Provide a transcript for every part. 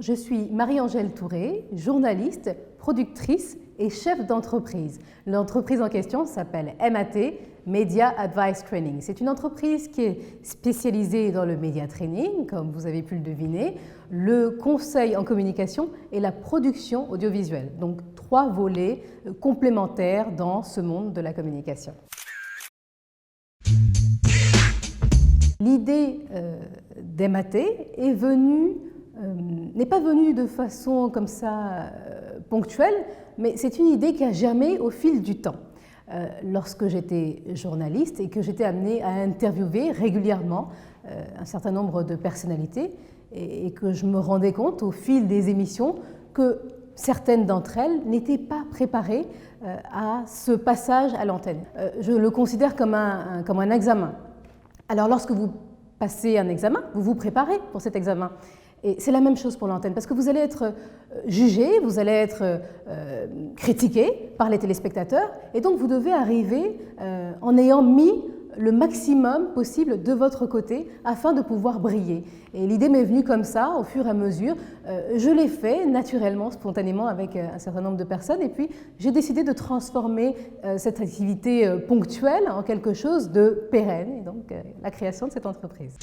Je suis Marie-Angèle Touré, journaliste, productrice et chef d'entreprise. L'entreprise en question s'appelle MAT, Media Advice Training. C'est une entreprise qui est spécialisée dans le media training, comme vous avez pu le deviner, le conseil en communication et la production audiovisuelle. Donc 3 volets complémentaires dans ce monde de la communication. L'idée d'MAT n'est pas venue de façon comme ça ponctuelle, mais c'est une idée qui a germé au fil du temps. Lorsque j'étais journaliste et que j'étais amenée à interviewer régulièrement un certain nombre de personnalités et que je me rendais compte au fil des émissions que certaines d'entre elles n'étaient pas préparées à ce passage à l'antenne. Je le considère comme un examen. Alors lorsque vous passez un examen, vous vous préparez pour cet examen. Et c'est la même chose pour l'antenne, parce que vous allez être jugé, vous allez être critiqué par les téléspectateurs, et donc vous devez arriver en ayant mis le maximum possible de votre côté afin de pouvoir briller. Et l'idée m'est venue comme ça, au fur et à mesure. Je l'ai fait naturellement, spontanément avec un certain nombre de personnes, et puis j'ai décidé de transformer cette activité ponctuelle en quelque chose de pérenne, et donc la création de cette entreprise.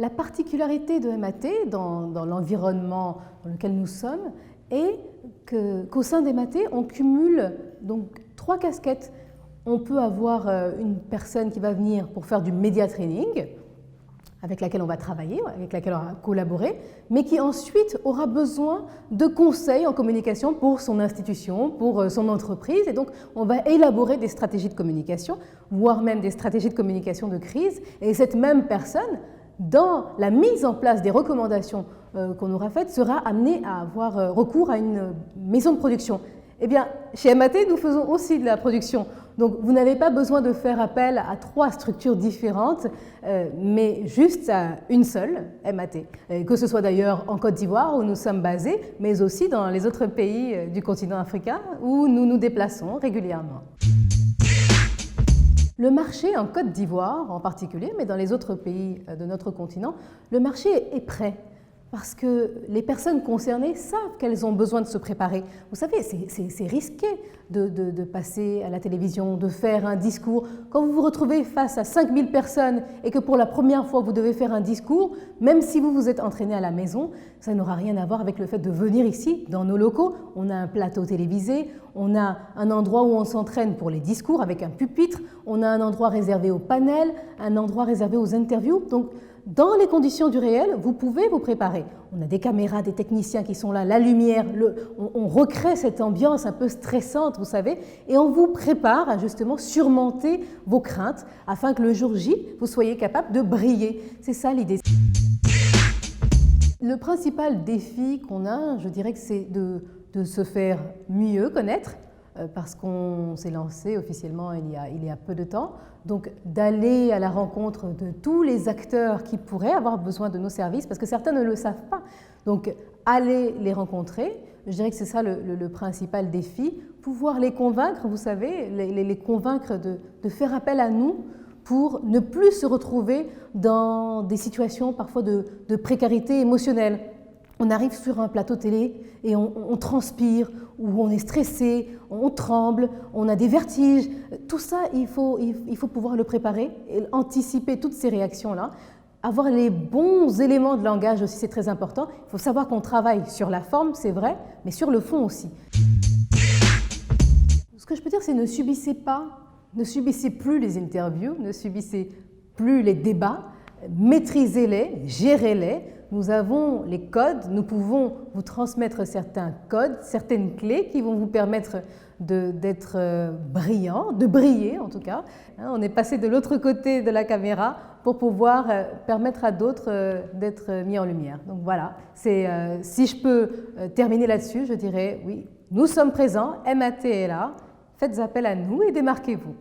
La particularité de MAT dans l'environnement dans lequel nous sommes est qu'au sein d'MAT, on cumule donc 3 casquettes. On peut avoir une personne qui va venir pour faire du media training, avec laquelle on va travailler, avec laquelle on va collaborer, mais qui ensuite aura besoin de conseils en communication pour son institution, pour son entreprise. Et donc, on va élaborer des stratégies de communication, voire même des stratégies de communication de crise. Et cette même personne, dans la mise en place des recommandations qu'on aura faites, sera amenée à avoir recours à une maison de production. Eh bien, chez MAT, nous faisons aussi de la production. Donc, vous n'avez pas besoin de faire appel à 3 structures différentes, mais juste à une seule, MAT. Que ce soit d'ailleurs en Côte d'Ivoire, où nous sommes basés, mais aussi dans les autres pays du continent africain, où nous nous déplaçons régulièrement. Le marché en Côte d'Ivoire en particulier, mais dans les autres pays de notre continent, le marché est prêt. Parce que les personnes concernées savent qu'elles ont besoin de se préparer. Vous savez, c'est risqué de passer à la télévision, de faire un discours. Quand vous vous retrouvez face à 5000 personnes et que pour la première fois vous devez faire un discours, même si vous vous êtes entraîné à la maison, ça n'aura rien à voir avec le fait de venir ici, dans nos locaux. On a un plateau télévisé, on a un endroit où on s'entraîne pour les discours avec un pupitre, on a un endroit réservé aux panels, un endroit réservé aux interviews. Donc, dans les conditions du réel, vous pouvez vous préparer. On a des caméras, des techniciens qui sont là, la lumière, on recrée cette ambiance un peu stressante, vous savez, et on vous prépare à justement surmonter vos craintes afin que le jour J, vous soyez capable de briller. C'est ça l'idée. Le principal défi qu'on a, je dirais que c'est de se faire mieux connaître, parce qu'on s'est lancé officiellement il y a peu de temps. Donc d'aller à la rencontre de tous les acteurs qui pourraient avoir besoin de nos services, parce que certains ne le savent pas. Donc aller les rencontrer, je dirais que c'est ça le principal défi, pouvoir les convaincre, vous savez, les convaincre de faire appel à nous pour ne plus se retrouver dans des situations parfois de précarité émotionnelle. On arrive sur un plateau télé et on transpire, ou on est stressé, on tremble, on a des vertiges. Tout ça, il faut pouvoir le préparer et anticiper toutes ces réactions-là. Avoir les bons éléments de langage aussi, c'est très important. Il faut savoir qu'on travaille sur la forme, c'est vrai, mais sur le fond aussi. Ce que je peux dire, c'est ne subissez plus les interviews, ne subissez plus les débats, maîtrisez-les, gérez-les. Nous avons les codes, nous pouvons vous transmettre certains codes, certaines clés qui vont vous permettre d'être brillant, de briller en tout cas. On est passé de l'autre côté de la caméra pour pouvoir permettre à d'autres d'être mis en lumière. Donc voilà, si je peux terminer là-dessus, je dirais oui, nous sommes présents, MAT est là, faites appel à nous et démarquez-vous.